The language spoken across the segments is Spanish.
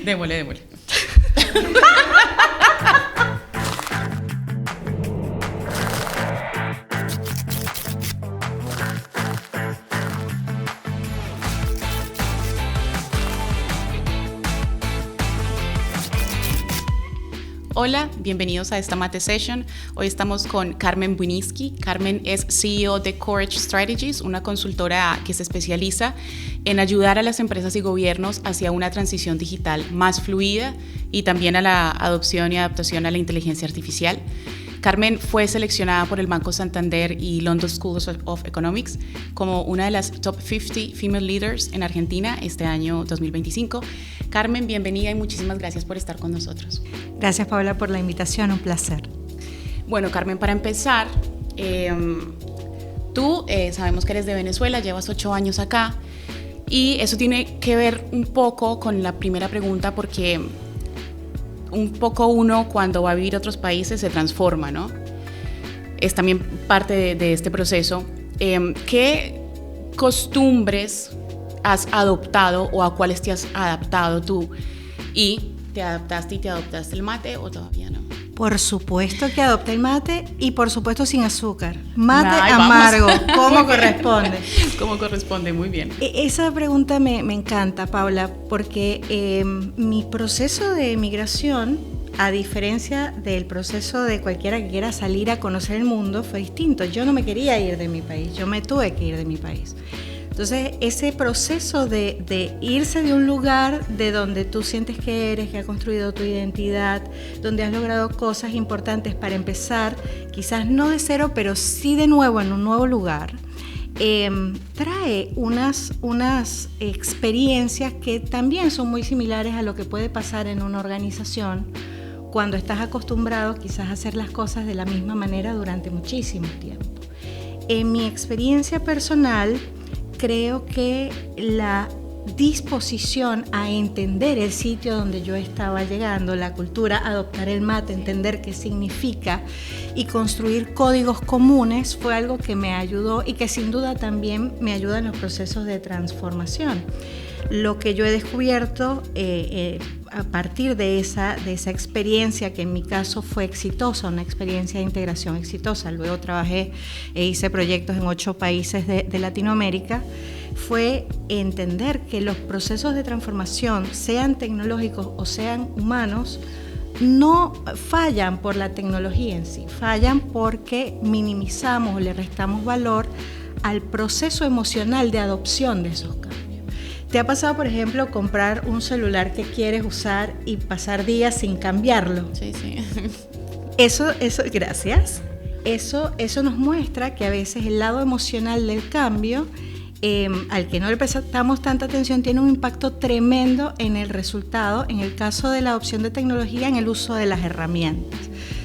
Démosle. Hola, bienvenidos a esta Mate Session. Hoy estamos con Carmen Buniski. Carmen es CEO de Courage Strategies, una consultora que se especializa en ayudar a las empresas y gobiernos hacia una transición digital más fluida y también a la adopción y adaptación a la inteligencia artificial. Carmen fue seleccionada por el Banco Santander y London School of Economics como una de las top 50 female leaders en Argentina este año 2025. Carmen, bienvenida y muchísimas gracias por estar con nosotros. Gracias, Paula, por la invitación, un placer. Bueno, Carmen, para empezar, tú sabemos que eres de Venezuela, llevas 8 años acá y eso tiene que ver un poco con la primera pregunta porque un poco uno cuando va a vivir a otros países se transforma, ¿no? Es también parte de este proceso. ¿Qué costumbres has adoptado o a cuáles te has adaptado tú? ¿Y te adaptaste y te adoptaste el mate o todavía no? Por supuesto que adopté el mate y por supuesto sin azúcar. Mate amargo, ¿cómo corresponde? ¿Cómo corresponde? Muy bien. Esa pregunta me encanta, Paula, porque mi proceso de migración, a diferencia del proceso de cualquiera que quiera salir a conocer el mundo, fue distinto. Yo no me quería ir de mi país, yo me tuve que ir de mi país. Entonces, ese proceso de irse de un lugar de donde tú sientes que eres, que ha construido tu identidad, donde has logrado cosas importantes para empezar, quizás no de cero, pero sí de nuevo en un nuevo lugar, trae unas experiencias que también son muy similares a lo que puede pasar en una organización cuando estás acostumbrado quizás a hacer las cosas de la misma manera durante muchísimo tiempo. En mi experiencia personal, creo que la disposición a entender el sitio donde yo estaba llegando, la cultura, adoptar el mate, entender qué significa y construir códigos comunes fue algo que me ayudó y que sin duda también me ayuda en los procesos de transformación. Lo que yo he descubierto a partir de esa experiencia, que en mi caso fue exitosa, una experiencia de integración exitosa, luego trabajé e hice proyectos en 8 países de Latinoamérica, fue entender que los procesos de transformación, sean tecnológicos o sean humanos, no fallan por la tecnología en sí, fallan porque minimizamos o le restamos valor al proceso emocional de adopción de esos cambios. ¿Te ha pasado, por ejemplo, comprar un celular que quieres usar y pasar días sin cambiarlo? Sí. Eso, gracias. Eso nos muestra que a veces el lado emocional del cambio, al que no le prestamos tanta atención, tiene un impacto tremendo en el resultado, en el caso de la adopción de tecnología, en el uso de las herramientas.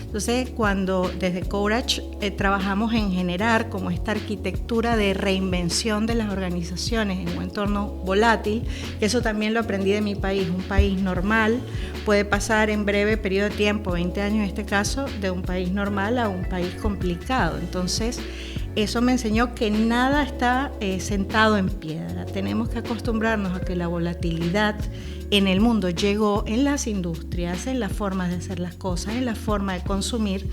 Entonces, cuando desde Courage trabajamos en generar como esta arquitectura de reinvención de las organizaciones en un entorno volátil, que eso también lo aprendí de mi país, un país normal puede pasar en breve periodo de tiempo, 20 años en este caso, de un país normal a un país complicado. Entonces, eso me enseñó que nada está sentado en piedra. Tenemos que acostumbrarnos a que la volatilidad en el mundo llegó en las industrias, en las formas de hacer las cosas, en la forma de consumir,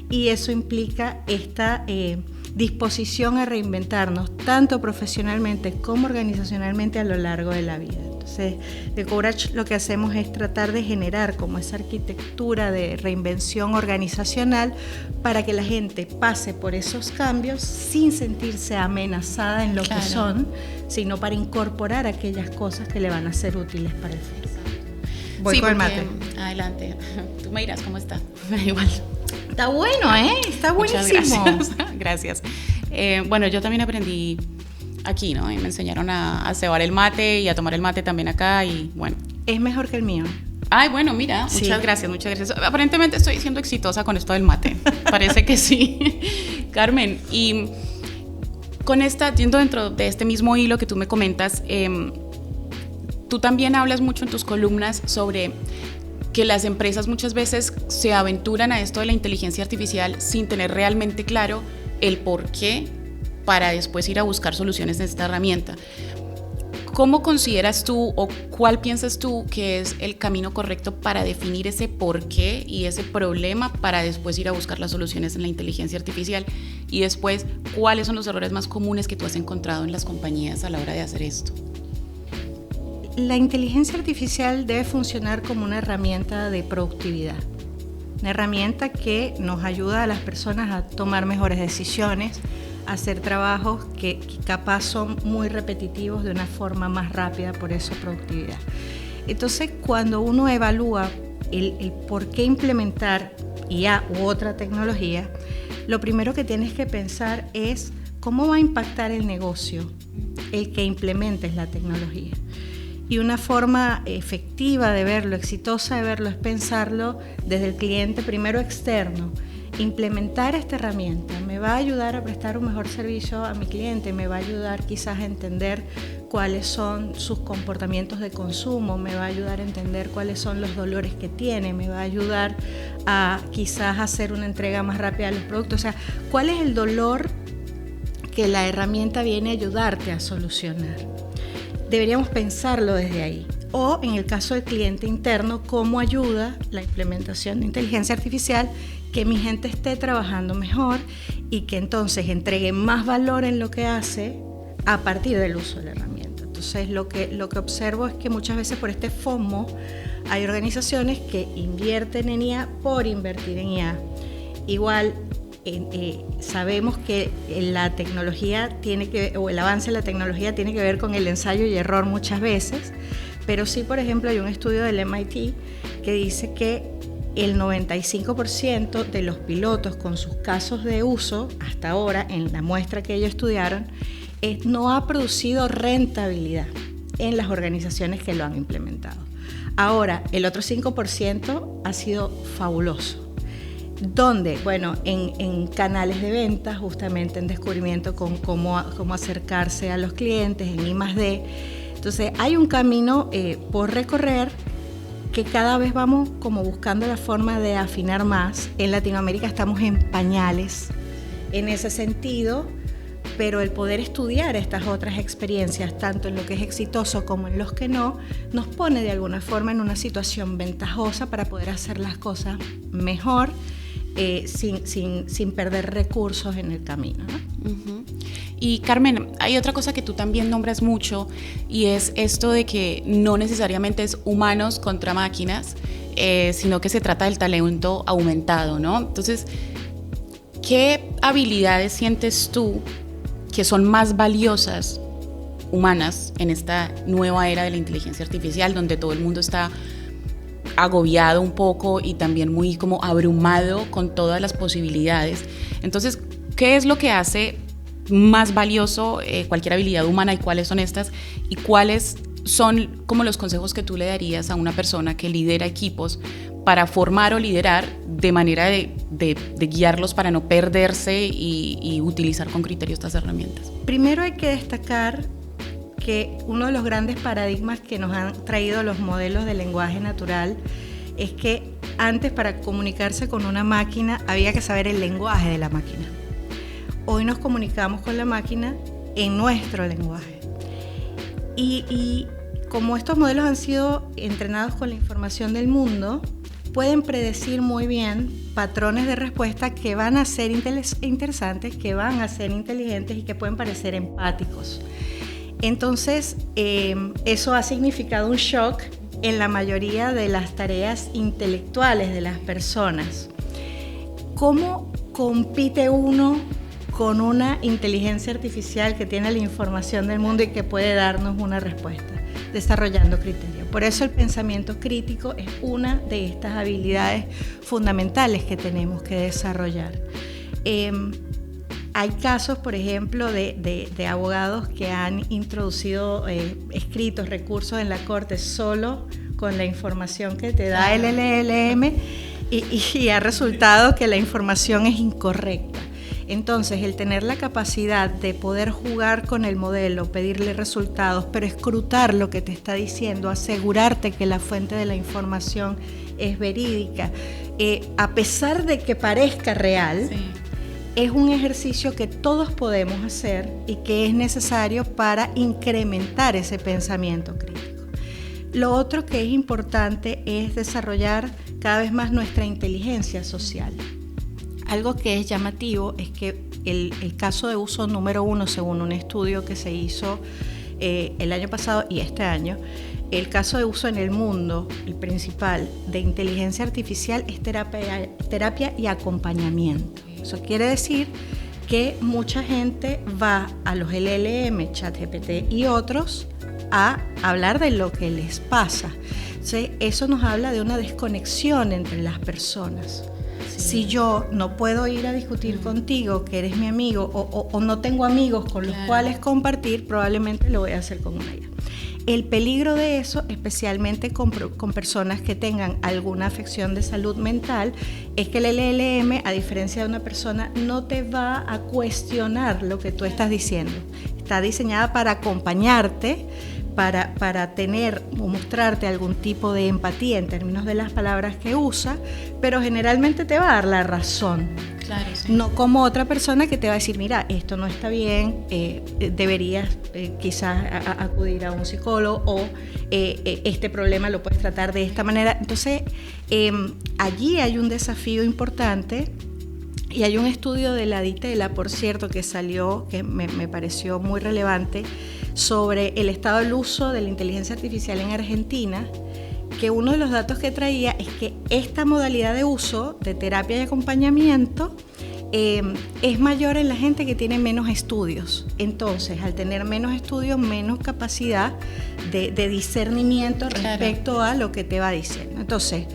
y eso implica esta disposición a reinventarnos tanto profesionalmente como organizacionalmente a lo largo de la vida. Entonces, de Courage lo que hacemos es tratar de generar como esa arquitectura de reinvención organizacional para que la gente pase por esos cambios sin sentirse amenazada en lo que son, sino para incorporar aquellas cosas que le van a ser útiles para el futuro. Voy con el mate. Adelante. Tú me dirás cómo está. Igual. Está bueno, está buenísimo. Gracias. Bueno, yo también aprendí aquí, ¿no? Y me enseñaron a cebar el mate y a tomar el mate también acá y bueno. Es mejor que el mío. Ay, bueno, mira, muchas gracias. Aparentemente estoy siendo exitosa con esto del mate. Parece que sí. Carmen, y con yendo dentro de este mismo hilo que tú me comentas, tú también hablas mucho en tus columnas sobre que las empresas muchas veces se aventuran a esto de la inteligencia artificial sin tener realmente claro el por qué para después ir a buscar soluciones de esta herramienta. ¿cómo consideras tú o cuál piensas tú que es el camino correcto para definir ese por qué y ese problema para después ir a buscar las soluciones en la inteligencia artificial? Y después, ¿cuáles son los errores más comunes que tú has encontrado en las compañías a la hora de hacer esto? La inteligencia artificial debe funcionar como una herramienta de productividad, una herramienta que nos ayuda a las personas a tomar mejores decisiones, a hacer trabajos que capaz son muy repetitivos de una forma más rápida, por eso productividad. Entonces, cuando uno evalúa el por qué implementar IA u otra tecnología, lo primero que tienes que pensar es cómo va a impactar el negocio el que implementes la tecnología. Y una forma efectiva de verlo, exitosa de verlo, es pensarlo desde el cliente primero externo. Implementar esta herramienta me va a ayudar a prestar un mejor servicio a mi cliente, me va a ayudar quizás a entender cuáles son sus comportamientos de consumo, me va a ayudar a entender cuáles son los dolores que tiene, me va a ayudar a quizás hacer una entrega más rápida de los productos. O sea, ¿cuál es el dolor que la herramienta viene a ayudarte a solucionar? Deberíamos pensarlo desde ahí. O en el caso del cliente interno, ¿cómo ayuda la implementación de inteligencia artificial que mi gente esté trabajando mejor y que entonces entregue más valor en lo que hace a partir del uso de la herramienta? Entonces lo que observo es que muchas veces por este FOMO hay organizaciones que invierten en IA por invertir en IA. Igual sabemos que la tecnología o el avance de la tecnología tiene que ver con el ensayo y error muchas veces, pero sí, por ejemplo, hay un estudio del MIT que dice que el 95% de los pilotos con sus casos de uso hasta ahora, en la muestra que ellos estudiaron, no ha producido rentabilidad en las organizaciones que lo han implementado. Ahora, el otro 5% ha sido fabuloso. ¿Dónde? Bueno, en canales de venta, justamente en descubrimiento con cómo acercarse a los clientes, en I+D. Entonces, hay un camino por recorrer que cada vez vamos como buscando la forma de afinar más. En Latinoamérica estamos en pañales en ese sentido, pero el poder estudiar estas otras experiencias, tanto en lo que es exitoso como en los que no, nos pone de alguna forma en una situación ventajosa para poder hacer las cosas mejor, sin perder recursos en el camino, ¿no? Uh-huh. Y Carmen, hay otra cosa que tú también nombras mucho y es esto de que no necesariamente es humanos contra máquinas, sino que se trata del talento aumentado, ¿no? Entonces, ¿qué habilidades sientes tú que son más valiosas humanas en esta nueva era de la inteligencia artificial, donde todo el mundo está agobiado un poco y también muy como abrumado con todas las posibilidades? Entonces, ¿qué es lo que hace más valioso cualquier habilidad humana y cuáles son estas? ¿Y cuáles son como los consejos que tú le darías a una persona que lidera equipos para formar o liderar de manera de guiarlos para no perderse y utilizar con criterio estas herramientas? Primero hay que destacar que uno de los grandes paradigmas que nos han traído los modelos de lenguaje natural es que antes, para comunicarse con una máquina, había que saber el lenguaje de la máquina. Hoy nos comunicamos con la máquina en nuestro lenguaje. Y como estos modelos han sido entrenados con la información del mundo, pueden predecir muy bien patrones de respuesta que van a ser interesantes, que van a ser inteligentes y que pueden parecer empáticos. Entonces, eso ha significado un shock en la mayoría de las tareas intelectuales de las personas. ¿Cómo compite uno con una inteligencia artificial que tiene la información del mundo y que puede darnos una respuesta? Desarrollando criterio. Por eso el pensamiento crítico es una de estas habilidades fundamentales que tenemos que desarrollar. Hay casos, por ejemplo, de abogados que han introducido escritos, recursos en la corte solo con la información que te da el LLM y ha resultado que la información es incorrecta. Entonces, el tener la capacidad de poder jugar con el modelo, pedirle resultados, pero escrutar lo que te está diciendo, asegurarte que la fuente de la información es verídica, a pesar de que parezca real, sí, es un ejercicio que todos podemos hacer y que es necesario para incrementar ese pensamiento crítico. Lo otro que es importante es desarrollar cada vez más nuestra inteligencia social. Algo que es llamativo es que el caso de uso número 1, según un estudio que se hizo el año pasado y este año, el caso de uso en el mundo, el principal, de inteligencia artificial es terapia y acompañamiento. Eso quiere decir que mucha gente va a los LLM, ChatGPT y otros a hablar de lo que les pasa. Entonces, eso nos habla de una desconexión entre las personas. Sí. Si yo no puedo ir a discutir contigo, que eres mi amigo, o no tengo amigos con los cuales compartir, probablemente lo voy a hacer con una IA. El peligro de eso, especialmente con personas que tengan alguna afección de salud mental, es que el LLM, a diferencia de una persona, no te va a cuestionar lo que tú estás diciendo. Está diseñada para acompañarte, para tener o mostrarte algún tipo de empatía en términos de las palabras que usa, pero generalmente te va a dar la razón. Claro, sí. No como otra persona que te va a decir, mira, esto no está bien, deberías quizás acudir a un psicólogo o este problema lo puedes tratar de esta manera. Entonces, allí hay un desafío importante. Y hay un estudio de la DITELA, por cierto, que salió, que me pareció muy relevante, sobre el estado del uso de la inteligencia artificial en Argentina, que uno de los datos que traía es que esta modalidad de uso de terapia y acompañamiento es mayor en la gente que tiene menos estudios. Entonces, al tener menos estudios, menos capacidad de discernimiento respecto a lo que te va diciendo. Entonces,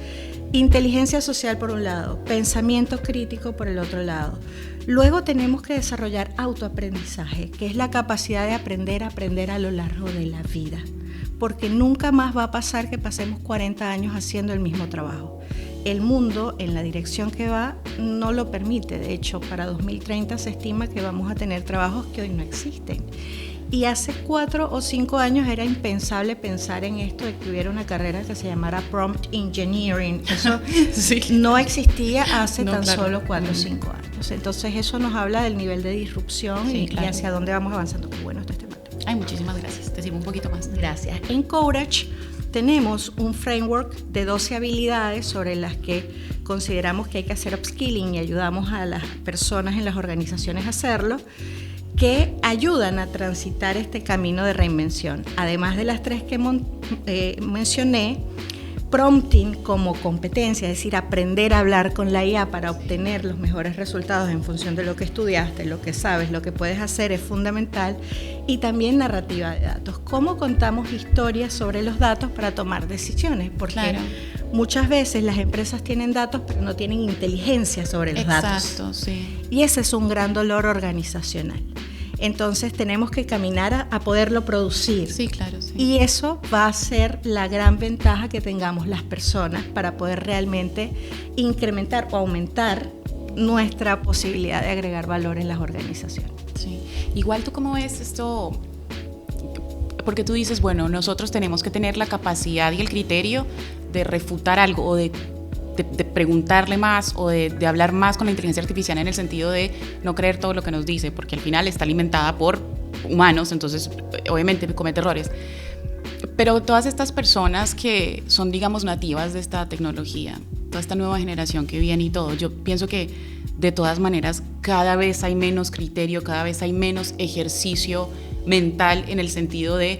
inteligencia social por un lado, pensamiento crítico por el otro lado. Luego tenemos que desarrollar autoaprendizaje, que es la capacidad de aprender a lo largo de la vida, porque nunca más va a pasar que pasemos 40 años haciendo el mismo trabajo. El mundo, en la dirección que va, no lo permite. De hecho, para 2030 se estima que vamos a tener trabajos que hoy no existen. Y hace 4 o 5 años era impensable pensar en esto de que hubiera una carrera que se llamara Prompt Engineering. Eso sí. No existía hace solo 4 o 5 años. Entonces eso nos habla del nivel de disrupción y hacia dónde vamos avanzando. Qué bueno está este tema. Ay, muchísimas gracias. Te sigo un poquito más. Gracias. En Courage tenemos un framework de 12 habilidades sobre las que consideramos que hay que hacer upskilling y ayudamos a las personas en las organizaciones a hacerlo, que ayudan a transitar este camino de reinvención. Además de las 3 que mencioné, prompting como competencia, es decir, aprender a hablar con la IA para obtener los mejores resultados en función de lo que estudiaste, lo que sabes, lo que puedes hacer, es fundamental. Y también narrativa de datos. ¿Cómo contamos historias sobre los datos para tomar decisiones? Porque muchas veces las empresas tienen datos, pero no tienen inteligencia sobre los datos. Exacto, sí. Y ese es un gran dolor organizacional. Entonces tenemos que caminar a poderlo producir. Sí, claro, sí. Y eso va a ser la gran ventaja que tengamos las personas para poder realmente incrementar o aumentar nuestra posibilidad de agregar valor en las organizaciones. Sí. Igual, ¿tú cómo ves esto? Porque tú dices, bueno, nosotros tenemos que tener la capacidad y el criterio de refutar algo o de preguntarle más o de hablar más con la inteligencia artificial, en el sentido de no creer todo lo que nos dice, porque al final está alimentada por humanos, entonces obviamente comete errores. Pero todas estas personas que son, digamos, nativas de esta tecnología, toda esta nueva generación que viene y todo, yo pienso que de todas maneras cada vez hay menos criterio, cada vez hay menos ejercicio mental en el sentido de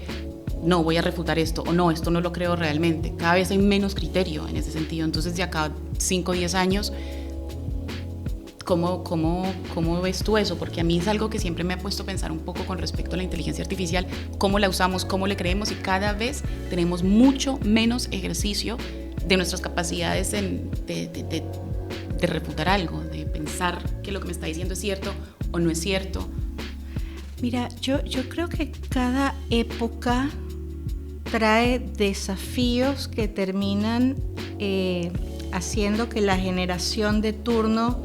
no, voy a refutar esto, o no, esto no lo creo realmente. Cada vez hay menos criterio en ese sentido. Entonces, de acá 5 o 10 años, ¿cómo ves tú eso? Porque a mí es algo que siempre me ha puesto a pensar un poco con respecto a la inteligencia artificial, cómo la usamos, cómo le creemos, y cada vez tenemos mucho menos ejercicio de nuestras capacidades de refutar algo, de pensar que lo que me está diciendo es cierto o no es cierto. Mira, yo creo que cada época trae desafíos que terminan haciendo que la generación de turno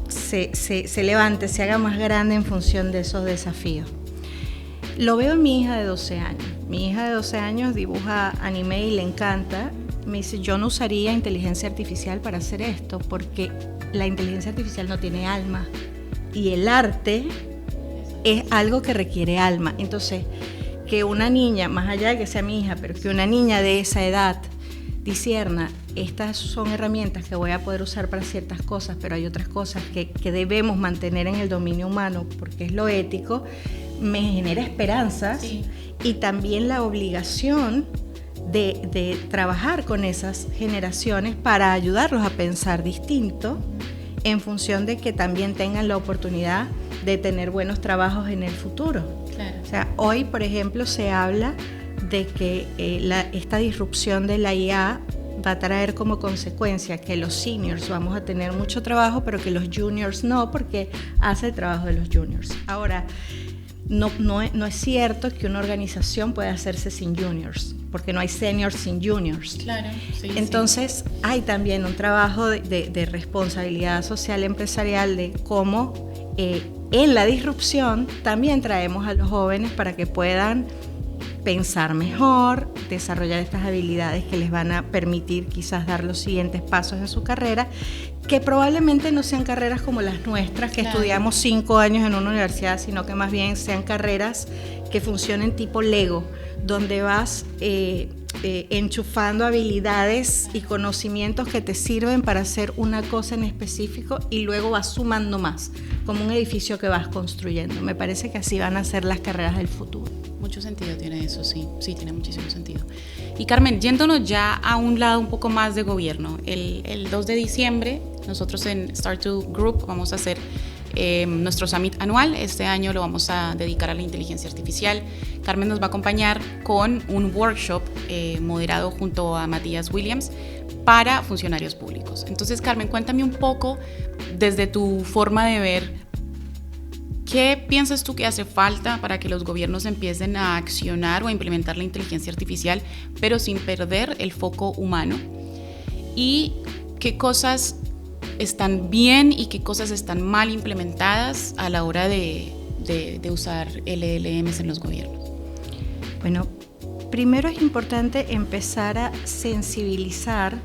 se levante, se haga más grande en función de esos desafíos. Lo veo en mi hija de 12 años. Mi hija de 12 años dibuja anime y le encanta. Me dice, yo no usaría inteligencia artificial para hacer esto porque la inteligencia artificial no tiene alma. y el arte es algo que requiere alma. Entonces, que una niña, más allá de que sea mi hija, pero que una niña de esa edad discierna, estas son herramientas que voy a poder usar para ciertas cosas, pero hay otras cosas que debemos mantener en el dominio humano porque es lo ético, me genera esperanzas. Sí. Y también la obligación de trabajar con esas generaciones para ayudarlos a pensar distinto en función de que también tengan la oportunidad de tener buenos trabajos en el futuro. Claro. O sea, hoy, por ejemplo, se habla de que esta disrupción de la IA va a traer como consecuencia que los seniors vamos a tener mucho trabajo, pero que los juniors no, porque hace el trabajo de los juniors. Ahora, no es cierto que una organización pueda hacerse sin juniors, porque no hay seniors sin juniors. Claro, sí. Entonces, sí, hay también un trabajo de responsabilidad social empresarial de cómo en la disrupción también traemos a los jóvenes para que puedan pensar mejor, desarrollar estas habilidades que les van a permitir quizás dar los siguientes pasos en su carrera, que probablemente no sean carreras como las nuestras, que claro, estudiamos 5 años en una universidad, sino que más bien sean carreras que funcionen tipo Lego, donde vas enchufando habilidades y conocimientos que te sirven para hacer una cosa en específico y luego vas sumando más, como un edificio que vas construyendo. Me parece que así van a ser las carreras del futuro. Mucho sentido tiene eso, sí, tiene muchísimo sentido. Y Carmen, yéndonos ya a un lado un poco más de gobierno, el 2 de diciembre nosotros en Start2 Group vamos a hacer nuestro summit anual. Este año lo vamos a dedicar a la inteligencia artificial. Carmen nos va a acompañar con un workshop moderado junto a Matías Williams para funcionarios públicos. Entonces, Carmen, cuéntame un poco desde tu forma de ver, ¿qué piensas tú que hace falta para que los gobiernos empiecen a accionar o a implementar la inteligencia artificial, pero sin perder el foco humano? ¿Y qué cosas están bien y qué cosas están mal implementadas a la hora de usar LLMs en los gobiernos? Bueno, primero es importante empezar a sensibilizar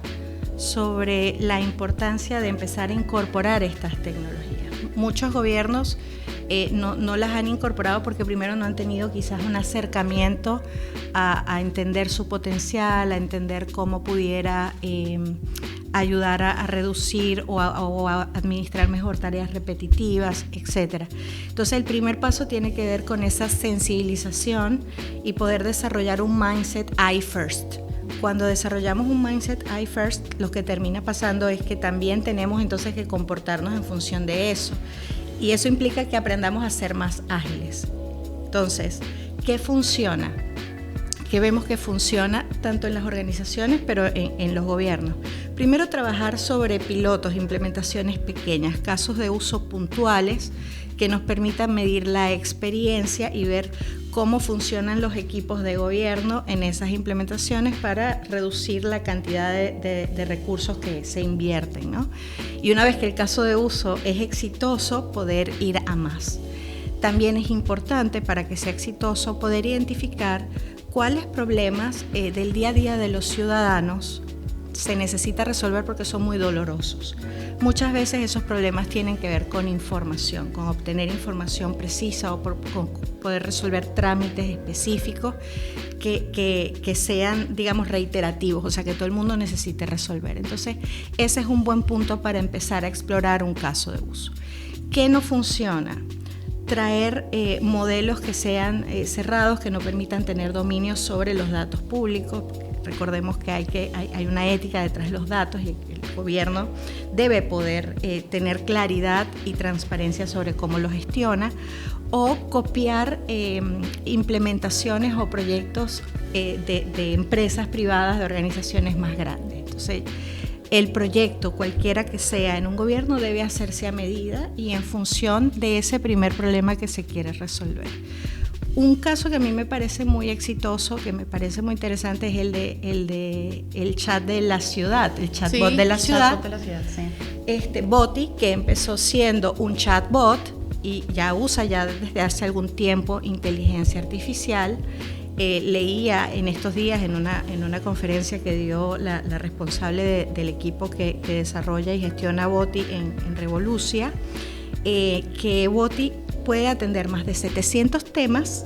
sobre la importancia de empezar a incorporar estas tecnologías. Muchos gobiernos no las han incorporado porque primero no han tenido quizás un acercamiento a entender su potencial, a entender cómo pudiera ayudar a reducir o a administrar mejor tareas repetitivas, etc. Entonces el primer paso tiene que ver con esa sensibilización y poder desarrollar un mindset I first. Cuando desarrollamos un mindset I first, lo que termina pasando es que también tenemos entonces que comportarnos en función de eso. Y eso implica que aprendamos a ser más ágiles. Entonces, ¿qué funciona? ¿Qué vemos que funciona tanto en las organizaciones, pero en los gobiernos? Primero, trabajar sobre pilotos, implementaciones pequeñas, casos de uso puntuales que nos permitan medir la experiencia y ver cómo funcionan los equipos de gobierno en esas implementaciones para reducir la cantidad de recursos que se invierten, ¿no? Y una vez que el caso de uso es exitoso, poder ir a más. También es importante, para que sea exitoso, poder identificar cuáles problemas del día a día de los ciudadanos se necesita resolver porque son muy dolorosos. Muchas veces esos problemas tienen que ver con información, con obtener información precisa o con poder resolver trámites específicos que sean, digamos, reiterativos, o sea, que todo el mundo necesite resolver. Entonces, ese es un buen punto para empezar a explorar un caso de uso. ¿Qué no funciona? Traer modelos que sean cerrados, que no permitan tener dominio sobre los datos públicos. Recordemos que hay una ética detrás de los datos y el gobierno debe poder tener claridad y transparencia sobre cómo lo gestiona, o copiar implementaciones o proyectos de empresas privadas, de organizaciones más grandes. Entonces, el proyecto, cualquiera que sea en un gobierno, debe hacerse a medida y en función de ese primer problema que se quiere resolver. Un caso que a mí me parece muy exitoso, que me parece muy interesante, es el chat de la ciudad, el chatbot de la ciudad. Chatbot de la ciudad, sí. Boti, que empezó siendo un chatbot y ya usa desde hace algún tiempo inteligencia artificial. Leía en estos días en una conferencia que dio la responsable del equipo que desarrolla y gestiona Boti en Revolucia, que Boti puede atender más de 700 temas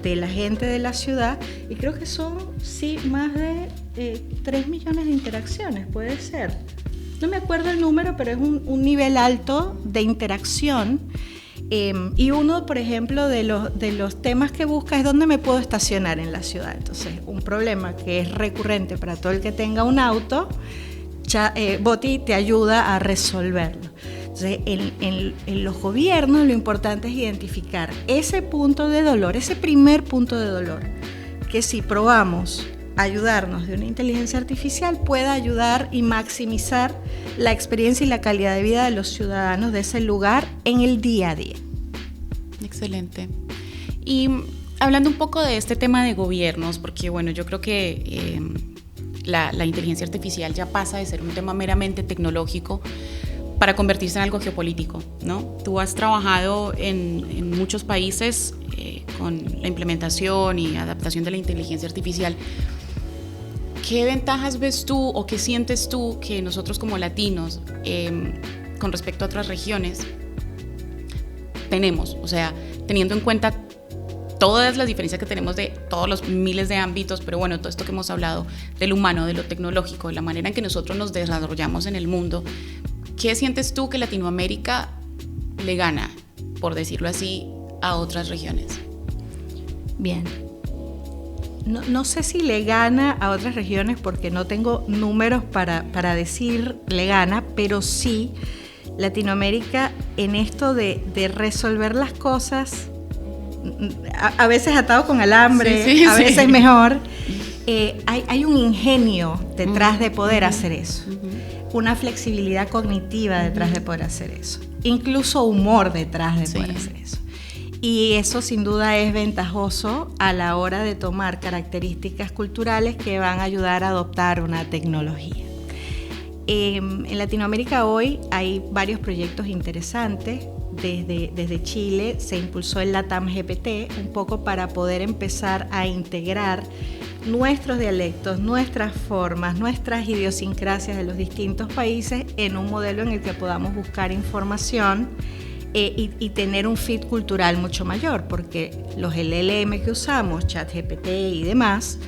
de la gente de la ciudad, y creo que son, sí, más de 3 millones de interacciones, puede ser. No me acuerdo el número, pero es un nivel alto de interacción. Y uno, por ejemplo, de los temas que busca es dónde me puedo estacionar en la ciudad. Entonces, un problema que es recurrente para todo el que tenga un auto, Boti te ayuda a resolverlo. Entonces, en los gobiernos lo importante es identificar ese punto de dolor, ese primer punto de dolor, que si probamos ayudarnos de una inteligencia artificial pueda ayudar y maximizar la experiencia y la calidad de vida de los ciudadanos de ese lugar en el día a día. Excelente. Y hablando un poco de este tema de gobiernos, porque bueno, yo creo que la inteligencia artificial ya pasa de ser un tema meramente tecnológico para convertirse en algo geopolítico, ¿no? Tú has trabajado en muchos países con la implementación y adaptación de la inteligencia artificial. ¿Qué ventajas ves tú o qué sientes tú que nosotros como latinos, con respecto a otras regiones, tenemos? O sea, teniendo en cuenta todas las diferencias que tenemos de todos los miles de ámbitos, pero bueno, todo esto que hemos hablado del humano, de lo tecnológico, de la manera en que nosotros nos desarrollamos en el mundo, ¿qué sientes tú que Latinoamérica le gana, por decirlo así, a otras regiones? Bien. No sé si le gana a otras regiones porque no tengo números para decir le gana, pero sí Latinoamérica en esto de resolver las cosas, a veces atado con alambre, a veces mejor, hay un ingenio detrás de poder hacer eso, una flexibilidad cognitiva detrás de poder hacer eso, incluso humor detrás de poder hacer eso. Y eso sin duda es ventajoso a la hora de tomar características culturales que van a ayudar a adoptar una tecnología. En Latinoamérica hoy hay varios proyectos interesantes. Desde Chile se impulsó el LATAM GPT un poco para poder empezar a integrar nuestros dialectos, nuestras formas, nuestras idiosincrasias de los distintos países en un modelo en el que podamos buscar información y tener un fit cultural mucho mayor, porque los LLM que usamos, ChatGPT y demás,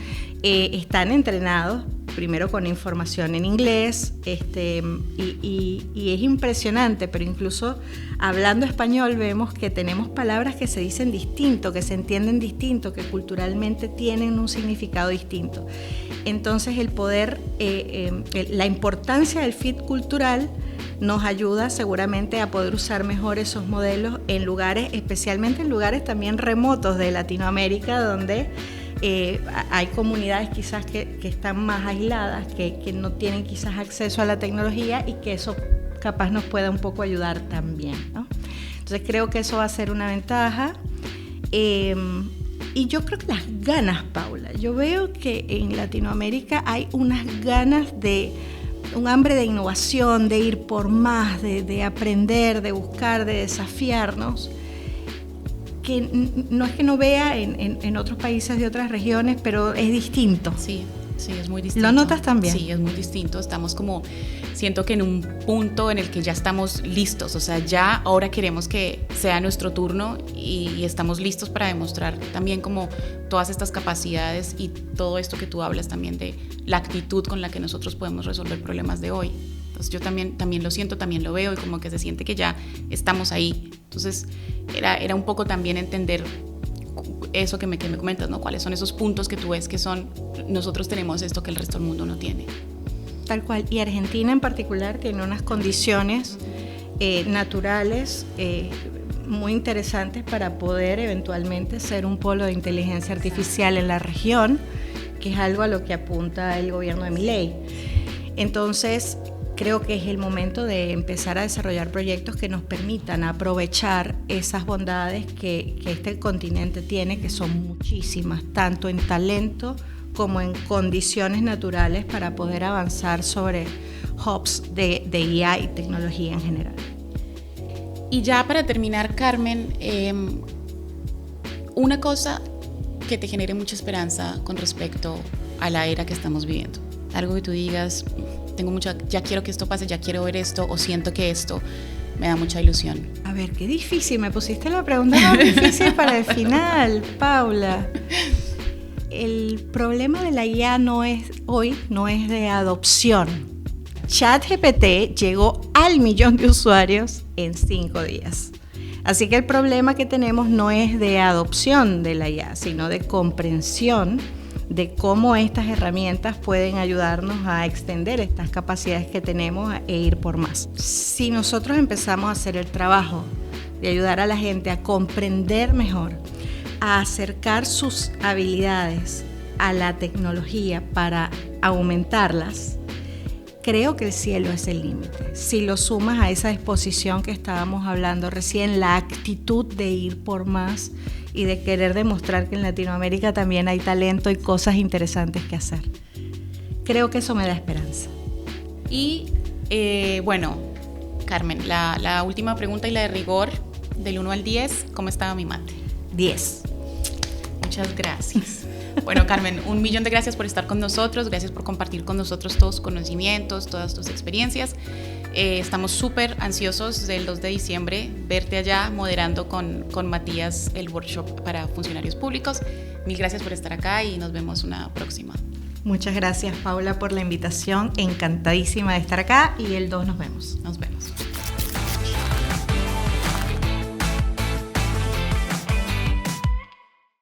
están entrenados primero con información en inglés, y es impresionante, pero incluso hablando español vemos que tenemos palabras que se dicen distinto, que se entienden distinto, que culturalmente tienen un significado distinto. Entonces el poder, la importancia del fit cultural nos ayuda seguramente a poder usar mejor esos modelos en lugares, especialmente en lugares también remotos de Latinoamérica, donde hay comunidades quizás que están más aisladas, que no tienen quizás acceso a la tecnología, y que eso capaz nos pueda un poco ayudar también, ¿no? Entonces creo que eso va a ser una ventaja. Y yo creo que las ganas, Paula, yo veo que en Latinoamérica hay unas ganas un hambre de innovación, de ir por más, de aprender, de buscar, de desafiarnos, que no es que no vea en otros países de otras regiones, pero es distinto. Sí, es muy distinto. ¿Lo notas también? Sí, es muy distinto. Estamos como, siento que en un punto en el que ya estamos listos, o sea, ya ahora queremos que sea nuestro turno y estamos listos para demostrar también como todas estas capacidades y todo esto que tú hablas también de la actitud con la que nosotros podemos resolver problemas de hoy. Entonces yo también lo siento, también lo veo, y como que se siente que ya estamos ahí. Entonces era un poco también entender eso que me comentas, ¿no? ¿Cuáles son esos puntos que tú ves que son, nosotros tenemos esto que el resto del mundo no tiene? Tal cual. Y Argentina en particular tiene unas condiciones naturales muy interesantes para poder eventualmente ser un polo de inteligencia artificial en la región, que es algo a lo que apunta el gobierno de Milei. Entonces, creo que es el momento de empezar a desarrollar proyectos que nos permitan aprovechar esas bondades que este continente tiene, que son muchísimas, tanto en talento como en condiciones naturales para poder avanzar sobre hubs de IA y tecnología en general. Y ya para terminar, Carmen, una cosa que te genere mucha esperanza con respecto a la era que estamos viviendo. Algo que tú digas, ya quiero que esto pase, ya quiero ver esto, o siento que esto me da mucha ilusión. A ver, qué difícil, me pusiste la pregunta más difícil para el final, Paula. El problema de la IA no es de adopción. ChatGPT llegó al 1.000.000 de usuarios en 5 días. Así que el problema que tenemos no es de adopción de la IA, sino de comprensión de cómo estas herramientas pueden ayudarnos a extender estas capacidades que tenemos e ir por más. Si nosotros empezamos a hacer el trabajo de ayudar a la gente a comprender mejor, a acercar sus habilidades a la tecnología para aumentarlas, creo que el cielo es el límite. Si lo sumas a esa disposición que estábamos hablando recién, la actitud de ir por más y de querer demostrar que en Latinoamérica también hay talento y cosas interesantes que hacer. Creo que eso me da esperanza. Y bueno, Carmen, la última pregunta y la de rigor, del 1 al 10, ¿cómo estaba mi mate? 10. Muchas gracias. Bueno, Carmen, 1.000.000 de gracias por estar con nosotros, gracias por compartir con nosotros todos tus conocimientos, todas tus experiencias. Estamos súper ansiosos del 2 de diciembre, verte allá moderando con Matías el workshop para funcionarios públicos. Mil gracias por estar acá y nos vemos una próxima. Muchas gracias, Paula, por la invitación. Encantadísima de estar acá y el 2 nos vemos. Nos vemos.